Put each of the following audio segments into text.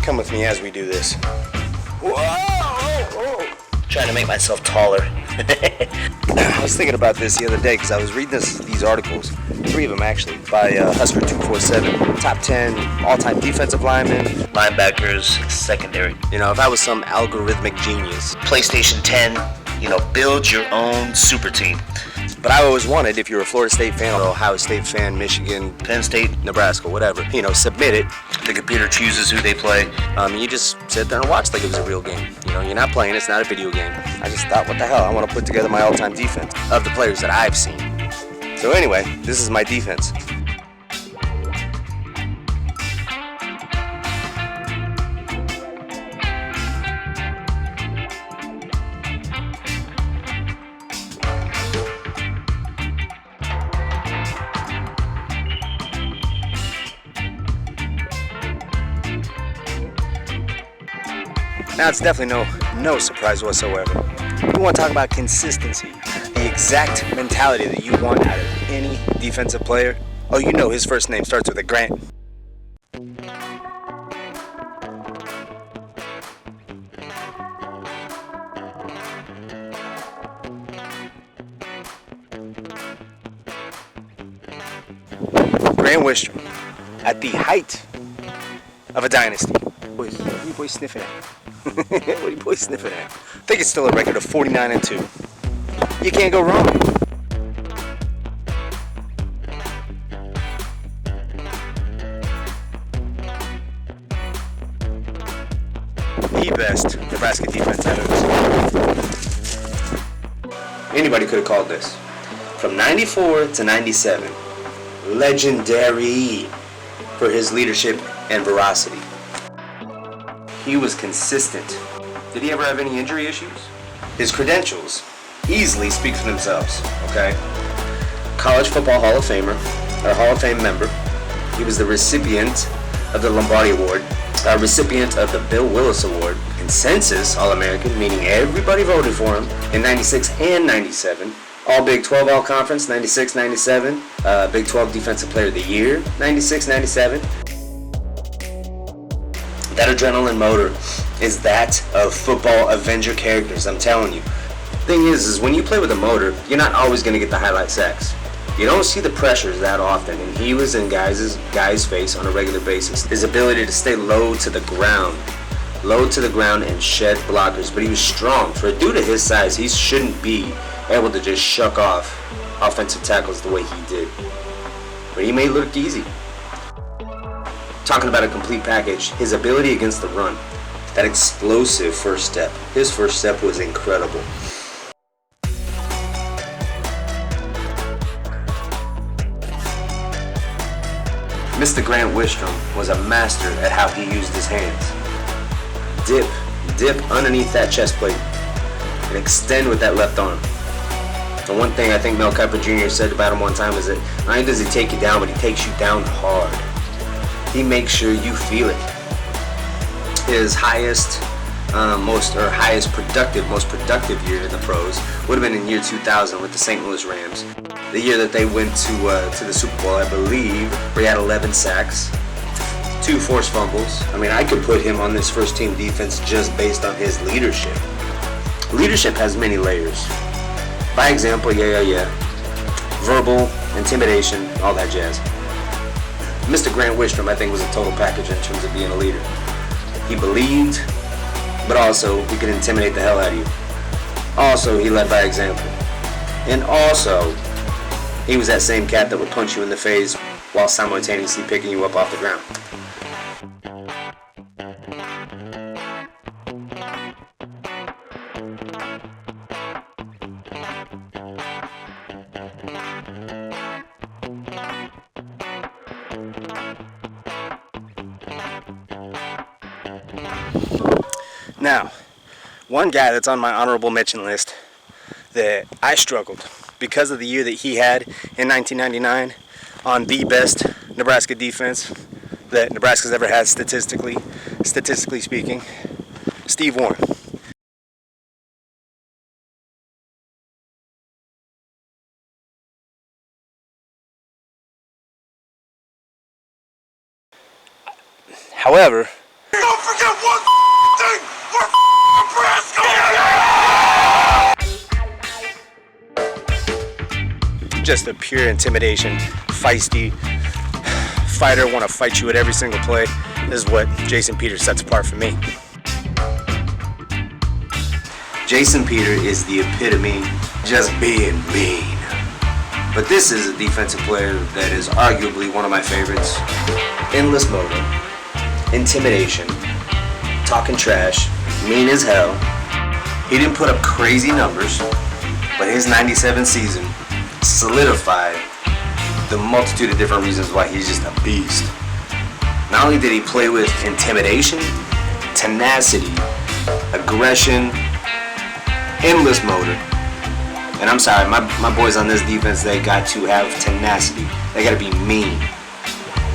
Come with me as we do this. Whoa! Trying to make myself taller. I was thinking about this the other day because I was reading these articles, 3 of them actually, by Husker 247, top 10 all-time defensive linemen. Linebackers, secondary. You know, if I was some algorithmic genius. PlayStation 10, build your own super team. But I always wanted, if you're a Florida State fan, or Ohio State fan, Michigan, Penn State, Nebraska, whatever, submit it. the computer chooses who they play. You just sit there and watch like it was a real game. You're not playing, it's not a video game. I just thought, what the hell, I want to put together my all-time defense of the players that I've seen. So anyway, this is my defense. Now, it's definitely no surprise whatsoever. We want to talk about consistency, the exact mentality that you want out of any defensive player. Oh, his first name starts with a Grant. Grant Wistrom, at the height of a dynasty. What are you boys sniffing at? What are you boys sniffing at? I think it's still a record of 49-2. You can't go wrong. The best Nebraska defense I've ever seen. Anybody could have called this. From 94 to 97, legendary for his leadership and veracity. He was consistent. Did he ever have any injury issues? His credentials easily speak for themselves, okay? College Football Hall of Famer, or Hall of Fame member. He was the recipient of the Lombardi Award, recipient of the Bill Willis Award, consensus All-American, meaning everybody voted for him, in 96 and 97. All Big 12 All-Conference, 96, 97. Big 12 Defensive Player of the Year, 96, 97. That adrenaline motor is that of football Avenger characters, I'm telling you. Thing is when you play with a motor, you're not always going to get the highlight sacks. You don't see the pressures that often, and he was in guys' face on a regular basis. His ability to stay low to the ground and shed blockers, but he was strong. For a dude of his size, he shouldn't be able to just shuck off offensive tackles the way he did. But he made it look easy. Talking about a complete package, his ability against the run, that explosive first step. His first step was incredible. Mr. Grant Wistrom was a master at how he used his hands. Dip underneath that chest plate and extend with that left arm. And one thing I think Mel Kiper Jr. said about him one time is that not only does he take you down, but he takes you down hard. He makes sure you feel it. His most productive year in the pros would have been in year 2000 with the St. Louis Rams. The year that they went to the Super Bowl, I believe, where he had 11 sacks, 2 forced fumbles. I mean, I could put him on this first team defense just based on his leadership. Leadership has many layers. By example, verbal, intimidation, all that jazz. Mr. Grant Wistrom, I think, was a total package in terms of being a leader. He believed, but also he could intimidate the hell out of you. Also, he led by example. And also, he was that same cat that would punch you in the face while simultaneously picking you up off the ground. Now, one guy that's on my honorable mention list that I struggled because of the year that he had in 1999 on the best Nebraska defense that Nebraska's ever had statistically speaking, Steve Warren. However, don't forget one thing. We're Nebraska. Just a pure intimidation, feisty fighter, want to fight you at every single play. This is what Jason Peters sets apart for me. Jason Peters is the epitome just being mean. But this is a defensive player that is arguably one of my favorites. Endless motor, intimidation, talking trash, mean as hell. He didn't put up crazy numbers, but his 97 season solidified the multitude of different reasons why he's just a beast. Not only did he play with intimidation, tenacity, aggression, endless motor. And I'm sorry, my boys on this defense, they got to have tenacity. They got to be mean.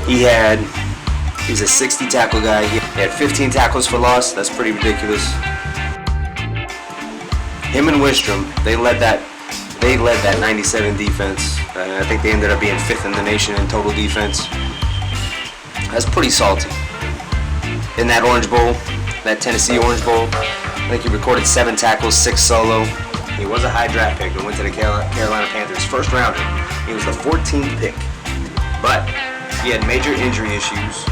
He's a 60 tackle guy. He had 15 tackles for loss. That's pretty ridiculous. Him and Wistrom, they led that 97 defense. I think they ended up being 5th in the nation in total defense. That's pretty salty. In that Orange Bowl, that Tennessee Orange Bowl, I think he recorded 7 tackles, 6 solo. He was a high draft pick and went to the Carolina Panthers, first rounder. He was the 14th pick. But he had major injury issues,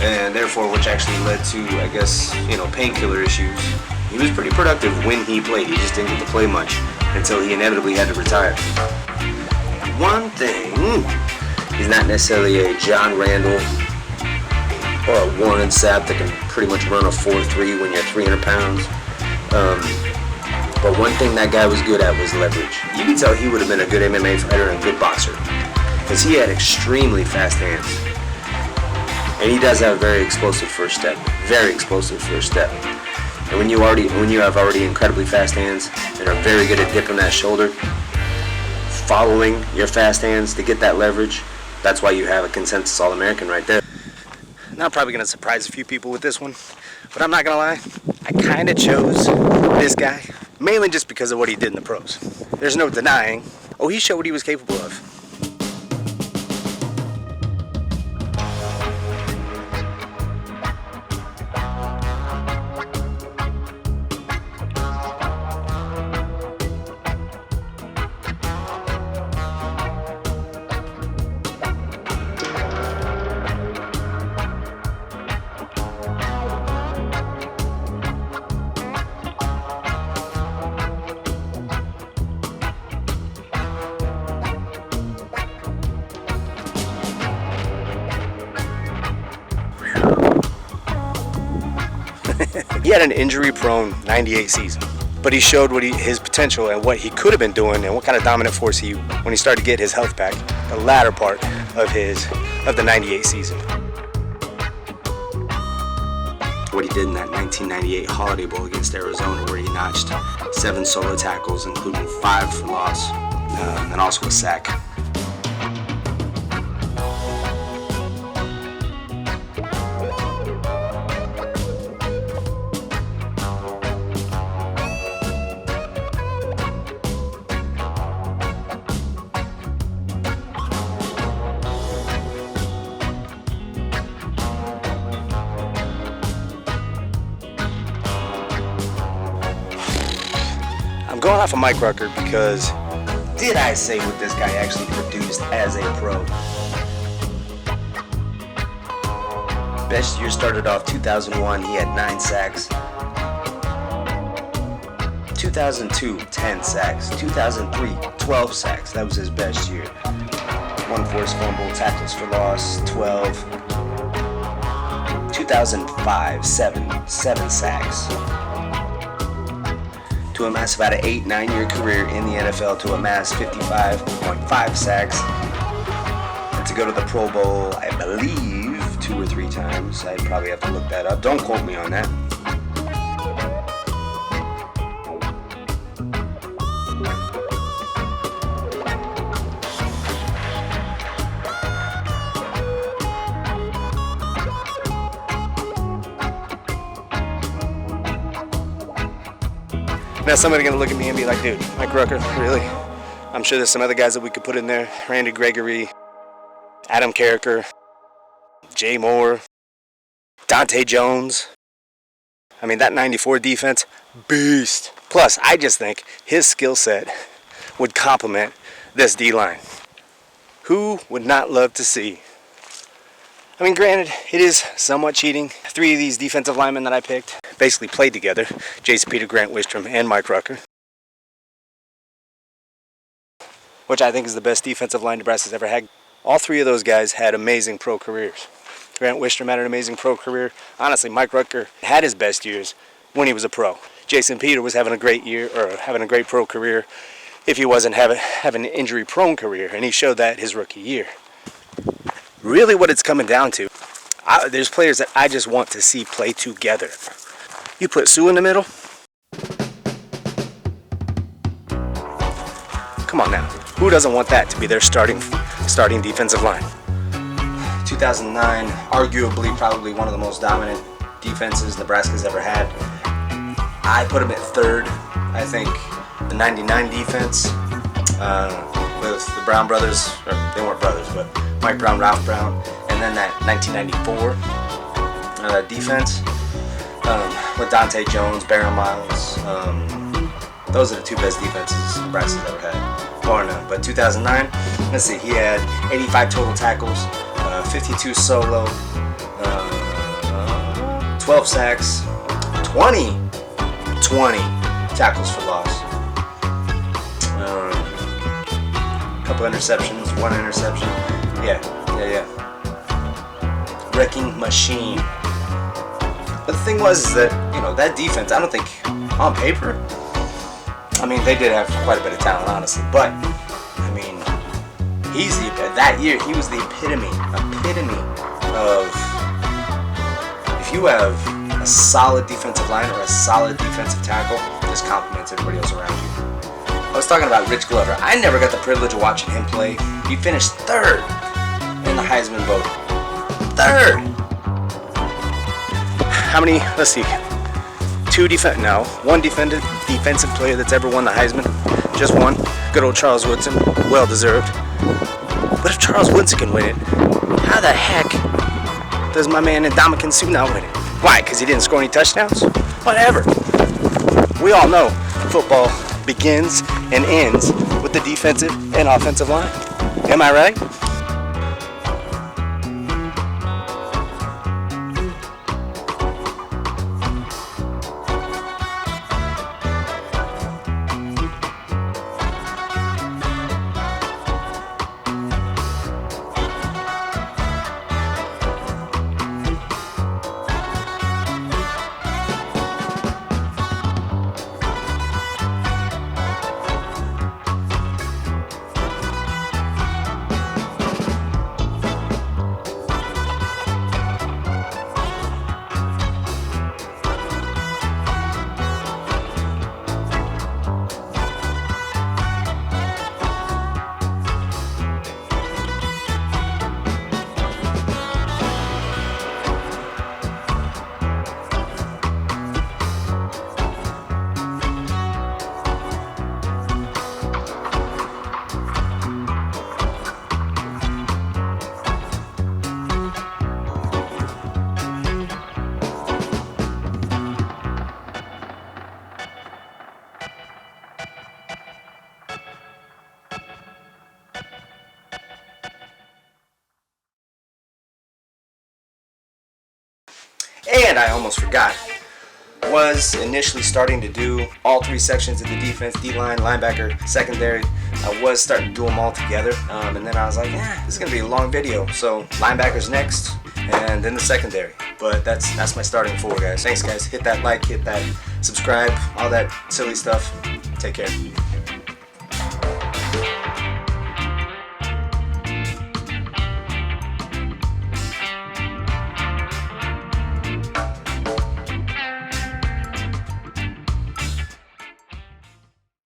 and therefore, which actually led to, I guess, painkiller issues. He was pretty productive when he played. He just didn't get to play much until he inevitably had to retire. One thing, he's not necessarily a John Randall or a Warren Sapp that can pretty much run a 4.3 when you're 300 pounds. But one thing that guy was good at was leverage. You can tell he would have been a good MMA fighter and a good boxer, because he had extremely fast hands. And he does have a very explosive first step. Very explosive first step. And when you have already incredibly fast hands and are very good at dipping that shoulder, following your fast hands to get that leverage, that's why you have a consensus All-American right there. Now I'm probably going to surprise a few people with this one, but I'm not going to lie, I kind of chose this guy, mainly just because of what he did in the pros. There's no denying, he showed what he was capable of. He had an injury-prone 98 season, but he showed his potential and what he could have been doing and what kind of dominant force when he started to get his health back, the latter part of the 98 season. What he did in that 1998 Holiday Bowl against Arizona, where he notched 7 solo tackles, including 5 for loss, and also a sack. I'm going off of Mike Rucker because Did I say what this guy actually produced as a pro? Best year started off 2001, he had 9 sacks. 2002, 10 sacks. 2003, 12 sacks. That was his best year. 1 forced fumble, tackles for loss, 12. 2005, 7 sacks. To amass about an 8-9 year career in the NFL, to amass 55.5 sacks. And to go to the Pro Bowl, I believe, 2 or 3 times. I'd probably have to look that up. Don't quote me on that. now somebody's going to look at me and be like, dude, Mike Rucker, really? I'm sure there's some other guys that we could put in there. Randy Gregory, Adam Carricker, Jay Moore, Dante Jones. I mean, that 94 defense, beast. Plus, I just think his skill set would complement this D-line. Who would not love to see? I mean, granted, it is somewhat cheating. 3 of these defensive linemen that I picked basically played together. Jason Peter, Grant Wistrom, and Mike Rucker. Which I think is the best defensive line Nebraska's ever had. All 3 of those guys had amazing pro careers. Grant Wistrom had an amazing pro career. Honestly, Mike Rucker had his best years when he was a pro. Jason Peter was having a great year, or having a great pro career, if he wasn't having an injury-prone career, and he showed that his rookie year. Really what it's coming down to, there's players that I just want to see play together. You put Sue in the middle. Come on now. Who doesn't want that to be their starting defensive line? 2009, arguably probably one of the most dominant defenses Nebraska's ever had. I put him at 3rd. I think the 99 defense with the Brown brothers, or they weren't brothers, but Mike Brown, Ralph Brown, and then that 1994 defense with Dante Jones, Barron Miles. Those are the 2 best defenses Nebraska's ever had, bar none. But 2009, let's see, he had 85 total tackles, 52 solo, 12 sacks, 20 tackles for loss. Couple interceptions, 1 interception. Yeah. Wrecking machine. But the thing was that, that defense, I don't think on paper, I mean, they did have quite a bit of talent, honestly. But, I mean, that year, he was the epitome of, if you have a solid defensive line or a solid defensive tackle, this complements everybody else around you. I was talking about Rich Glover. I never got the privilege of watching him play. He finished 3rd in the Heisman vote. 3rd! How many? Let's see. 1 defensive player that's ever won the Heisman. Just one. Good old Charles Woodson. Well deserved. But if Charles Woodson can win it, how the heck does my man Ndamukong Suh not win it? Why? Because he didn't score any touchdowns? Whatever. We all know football begins and ends with the defensive and offensive line. Am I right? And I almost forgot, was initially starting to do all 3 sections of the defense, D-line, linebacker, secondary. I was starting to do them all together, and then I was like, this is going to be a long video. So linebackers next, and then the secondary. But that's my starting 4, guys. Thanks, guys. Hit that like, hit that subscribe, all that silly stuff. Take care.